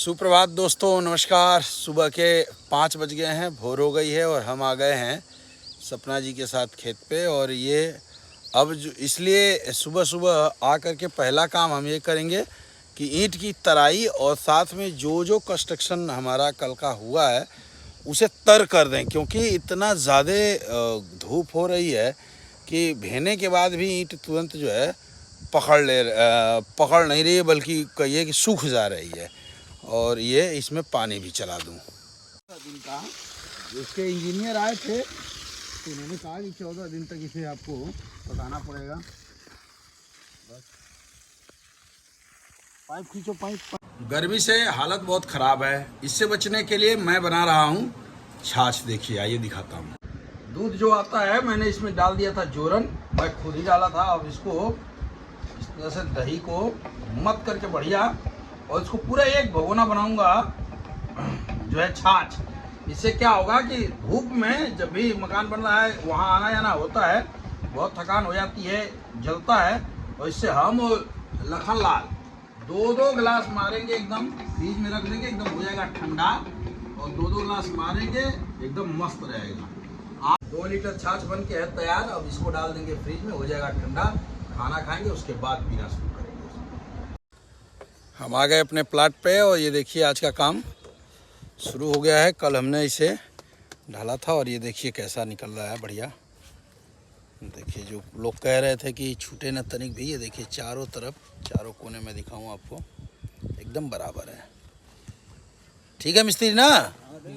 सुप्रभात दोस्तों, नमस्कार। सुबह के 5 बज गए हैं, भोर हो गई है और हम आ गए हैं सपना जी के साथ खेत पे। और ये अब जो इसलिए सुबह सुबह आ कर के पहला काम हम ये करेंगे कि ईंट की तराई और साथ में जो कंस्ट्रक्शन हमारा कल का हुआ है उसे तर कर दें, क्योंकि इतना ज़्यादा धूप हो रही है कि भेने के बाद भी ईंट तुरंत जो है पकड़ नहीं रही है, बल्कि कहिए कि सूख जा रही है। और ये इसमें पानी भी चला दूँ। दिन का इसके इंजीनियर आए थे तो उन्होंने कहा कि 14 दिन तक इसे आपको पकाना पड़ेगा। बस पाइप खींचो, पाइप। गर्मी से हालत बहुत ख़राब है। इससे बचने के लिए मैं बना रहा हूँ छाछ। देखिए, आइए दिखाता हूँ। दूध जो आता है मैंने इसमें डाल दिया था जोरन, मैं खुद ही डाला था। अब इसको इस तरह से दही को मत करके बढ़िया, और इसको पूरा एक भगोना बनाऊंगा जो है छाछ। इससे क्या होगा कि धूप में जब भी मकान बन रहा है वहाँ आना जाना होता है, बहुत थकान हो जाती है, जलता है। और इससे हम लखन लाल 2-2 गिलास मारेंगे, एकदम फ्रीज में रख देंगे, एकदम हो जाएगा ठंडा। और 2-2 गिलास मारेंगे, एकदम मस्त रहेगा। 2 लीटर छाछ बन के है तैयार। अब इसको डाल देंगे फ्रिज में, हो जाएगा ठंडा। खाना खाएंगे, उसके बाद पीना शुरू करेंगे। हम आ गए अपने प्लाट पे और ये देखिए आज का काम शुरू हो गया है। कल हमने इसे ढाला था और ये देखिए कैसा निकल रहा है, बढ़िया। देखिए, जो लोग कह रहे थे कि छूटे न तनिक भी, ये देखिए चारों तरफ, चारों कोने में दिखाऊं आपको, एकदम बराबर है। ठीक है मिस्त्री ना?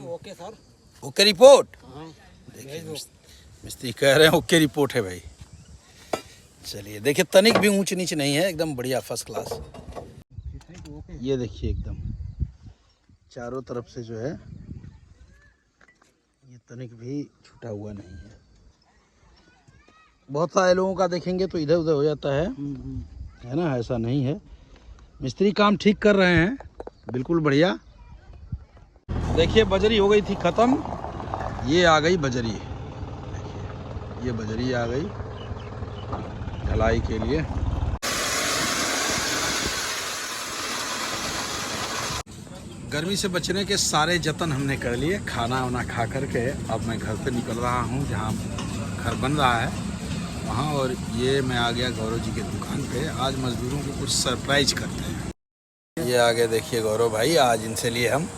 Okay sir, okay report. देखिए मिस्त्री कह रहे हैं ओके रिपोर्ट है भाई। चलिए देखिए, तनिक भी ऊंच नीच नहीं है, एकदम बढ़िया फर्स्ट क्लास। ये देखिए एकदम चारों तरफ से जो है ये तनिक भी छूटा हुआ नहीं है। बहुत सारे लोगों का देखेंगे तो इधर उधर हो जाता है ना, ऐसा नहीं है। मिस्त्री काम ठीक कर रहे हैं, बिल्कुल बढ़िया। देखिए बजरी हो गई थी ख़त्म, ये आ गई बजरी। देखिए ये बजरी आ गई ढलाई के लिए। गर्मी से बचने के सारे जतन हमने कर लिए। खाना वाना खा करके अब मैं घर पे निकल रहा हूँ, जहाँ घर बन रहा है वहाँ। और ये मैं आ गया गौरव जी के दुकान पे। आज मजदूरों को कुछ सरप्राइज करते हैं। ये आगे देखिए गौरव भाई, आज इनसे लिए हम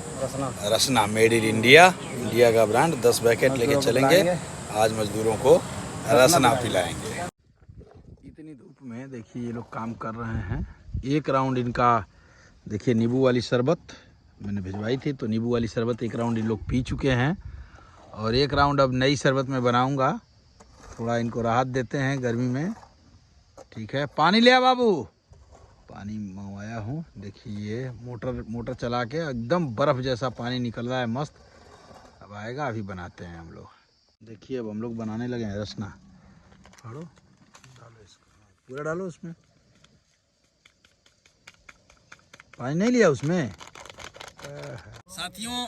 रसना मेड इन इंडिया, इंडिया का ब्रांड 10 पैकेट लेके चलेंगे। आज मजदूरों को रसना पिलाएंगे। इतनी धूप में देखिए ये लोग काम कर रहे हैं। एक राउंड इनका देखिए नींबू वाली शरबत मैंने भिजवाई थी, तो नींबू वाली शरबत एक राउंड इन लोग पी चुके हैं। और एक राउंड अब नई शरबत में बनाऊंगा, थोड़ा इनको राहत देते हैं गर्मी में। ठीक है, पानी ले आ बाबू। पानी मंगवाया हूँ। देखिए ये मोटर चला के एकदम बर्फ़ जैसा पानी निकल रहा है, मस्त। अब आएगा, अभी बनाते हैं हम लोग। देखिए अब हम लोग बनाने लगे हैं रसना। डालो इसको, पूरा डालो उसमें। पानी नहीं लिया उसमें। साथियों,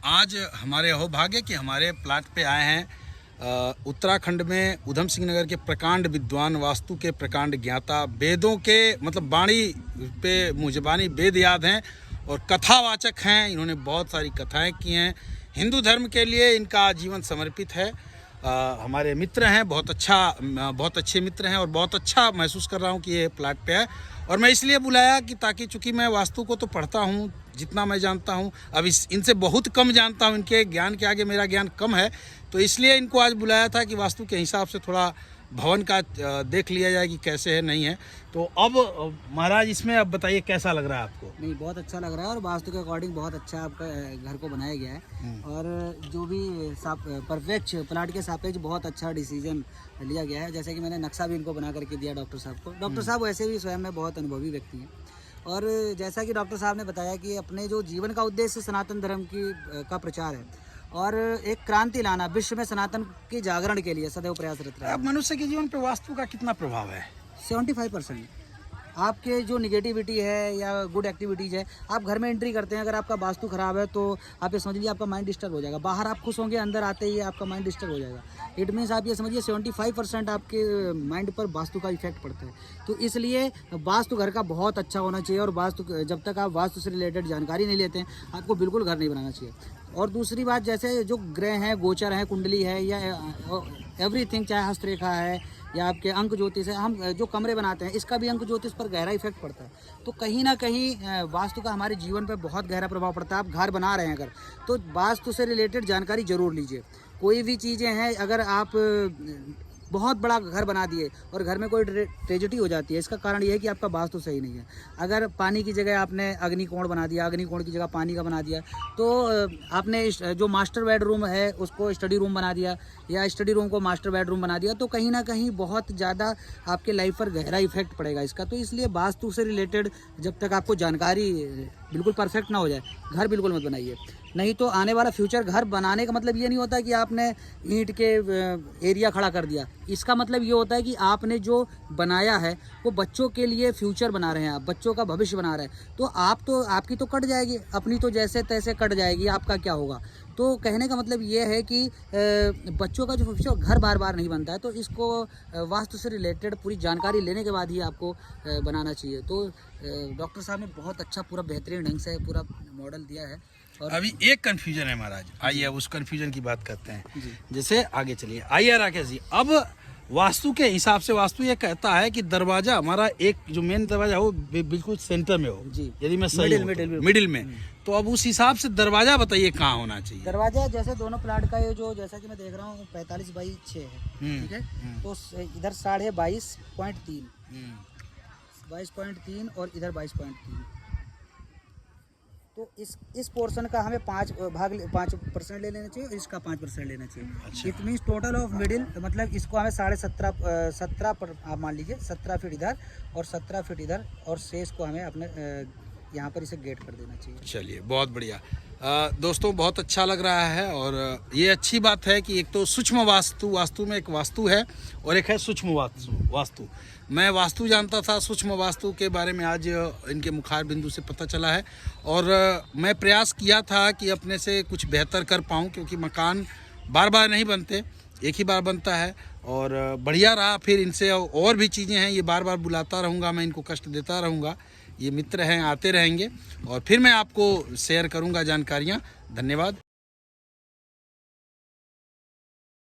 आज हमारे अहोभाग्य कि हमारे प्लाट पे आए हैं उत्तराखंड में उधम सिंह नगर के प्रकांड विद्वान, वास्तु के प्रकांड ज्ञाता, वेदों के मतलब वाणी पे मुझबानी वेद याद हैं और कथावाचक हैं। इन्होंने बहुत सारी कथाएं की हैं। हिंदू धर्म के लिए इनका जीवन समर्पित है। हमारे मित्र हैं, बहुत अच्छे मित्र हैं। और बहुत अच्छा महसूस कर रहा हूँ कि ये प्लाट पे है। और मैं इसलिए बुलाया कि ताकि, चूँकि मैं वास्तु को तो पढ़ता हूँ जितना मैं जानता हूँ, अब इनसे बहुत कम जानता हूँ, इनके ज्ञान के आगे मेरा ज्ञान कम है। तो इसलिए इनको आज बुलाया था कि वास्तु के हिसाब से थोड़ा भवन का देख लिया जाए कि कैसे है, नहीं है। तो अब महाराज इसमें अब बताइए कैसा लग रहा है आपको? नहीं, बहुत अच्छा लग रहा है और वास्तु के अकॉर्डिंग बहुत अच्छा आपका घर को बनाया गया है। और जो भी परफेक्ट प्लाट के सापेक्ष बहुत अच्छा डिसीजन लिया गया है। जैसे कि मैंने नक्शा भी इनको बना करके दिया डॉक्टर साहब को। डॉक्टर साहब वैसे भी स्वयं में बहुत अनुभवी व्यक्ति हैं। और जैसा कि डॉक्टर साहब ने बताया कि अपने जो जीवन का उद्देश्य सनातन धर्म का प्रचार है और एक क्रांति लाना, विश्व में सनातन के जागरण के लिए सदैव प्रयासरत रहा है। अब मनुष्य के जीवन पे वास्तु का कितना प्रभाव है? 75%। आपके जो निगेटिविटी है या गुड एक्टिविटीज़ है, आप घर में एंट्री करते हैं, अगर आपका वास्तु खराब है तो आप ये समझ लीजिए आपका माइंड डिस्टर्ब हो जाएगा। बाहर आप खुश होंगे, अंदर आते ही आपका माइंड डिस्टर्ब हो जाएगा। इट मीन्स आप ये समझिए 75% आपके माइंड पर वास्तु का इफेक्ट पड़ता है। तो इसलिए वास्तु घर का बहुत अच्छा होना चाहिए, और वास्तु जब तक आप वास्तु से रिलेटेड जानकारी नहीं लेते हैं, आपको बिल्कुल घर नहीं बनाना चाहिए। और दूसरी बात, जैसे जो ग्रह हैं, गोचर हैं, कुंडली है, या एवरीथिंग, चाहे हस्तरेखा है या आपके अंक ज्योतिष है, हम जो कमरे बनाते हैं इसका भी अंक ज्योतिष पर गहरा इफेक्ट पड़ता है। तो कहीं ना कहीं वास्तु का हमारे जीवन पर बहुत गहरा प्रभाव पड़ता है। आप घर बना रहे हैं अगर, तो वास्तु से रिलेटेड जानकारी जरूर लीजिए। कोई भी चीज़ें हैं, अगर आप बहुत बड़ा घर बना दिए और घर में कोई ट्रेजेडी हो जाती है, इसका कारण ये है कि आपका वास्तु सही नहीं है। अगर पानी की जगह आपने अग्निकोण बना दिया, अग्निकोण की जगह पानी का बना दिया, तो आपने जो मास्टर बेडरूम है उसको स्टडी रूम बना दिया, या स्टडी रूम को मास्टर बेडरूम बना दिया, तो कहीं ना कहीं बहुत ज़्यादा आपके लाइफ पर गहरा इफेक्ट पड़ेगा इसका। तो इसलिए वास्तु से रिलेटेड जब तक आपको जानकारी बिल्कुल परफेक्ट ना हो जाए, घर बिल्कुल मत बनाइए। नहीं तो आने वाला फ्यूचर, घर बनाने का मतलब ये नहीं होता कि आपने ईंट के एरिया खड़ा कर दिया। इसका मतलब ये होता है कि आपने जो बनाया है वो बच्चों के लिए फ्यूचर बना रहे हैं, आप बच्चों का भविष्य बना रहे हैं। तो आपकी तो कट जाएगी, अपनी तो जैसे तैसे कट जाएगी, आपका क्या होगा। तो कहने का मतलब ये है कि बच्चों का जो फ्यूचर, घर बार बार नहीं बनता है। तो इसको वास्तु से रिलेटेड पूरी जानकारी लेने के बाद ही आपको बनाना चाहिए। तो डॉक्टर साहब ने बहुत अच्छा, पूरा बेहतरीन ढंग से पूरा मॉडल दिया है। और अभी एक कंफ्यूजन है महाराज, आइए अब उस कंफ्यूजन की बात करते हैं। जैसे आगे चलिए, आइए राकेश जी। अब वास्तु के हिसाब से वास्तु ये कहता है कि दरवाजा हमारा, एक जो मेन दरवाजा हो बिल्कुल सेंटर में हो जी, यदि मैं सही हूं तो, मिडिल में। तो अब उस हिसाब से दरवाजा बताइए कहाँ होना चाहिए। दरवाजा जैसे दोनों प्लाट का ये जो, जैसा कि मैं देख रहा हूँ 45/6 है, ठीक है। तो इधर 22.3 22.3 और इधर 22.3। तो इस पोर्शन का हमें 5% ले लेना चाहिए, और इसका 5% लेना चाहिए। अच्छा। It means total of middle, मतलब इसको हमें 17.5 पर आप मान लीजिए 17 फीट इधर और 17 फीट इधर, और शेष को हमें अपने यहाँ पर इसे गेट कर देना चाहिए। चलिए, बहुत बढ़िया। दोस्तों, बहुत अच्छा लग रहा है। और ये अच्छी बात है कि एक तो सूक्ष्म वास्तु में एक वास्तु है और एक है सूक्ष्म वास्तु। मैं वास्तु जानता था, सूक्ष्म वास्तु के बारे में आज इनके मुखार बिंदु से पता चला है। और मैं प्रयास किया था कि अपने से कुछ बेहतर कर पाऊँ, क्योंकि मकान बार बार नहीं बनते, एक ही बार बनता है। और बढ़िया रहा। फिर इनसे और भी चीज़ें हैं, ये बार बार बुलाता रहूँगा, मैं इनको कष्ट देता रहूँगा। ये मित्र हैं, आते रहेंगे और फिर मैं आपको शेयर करूंगा जानकारियां। धन्यवाद।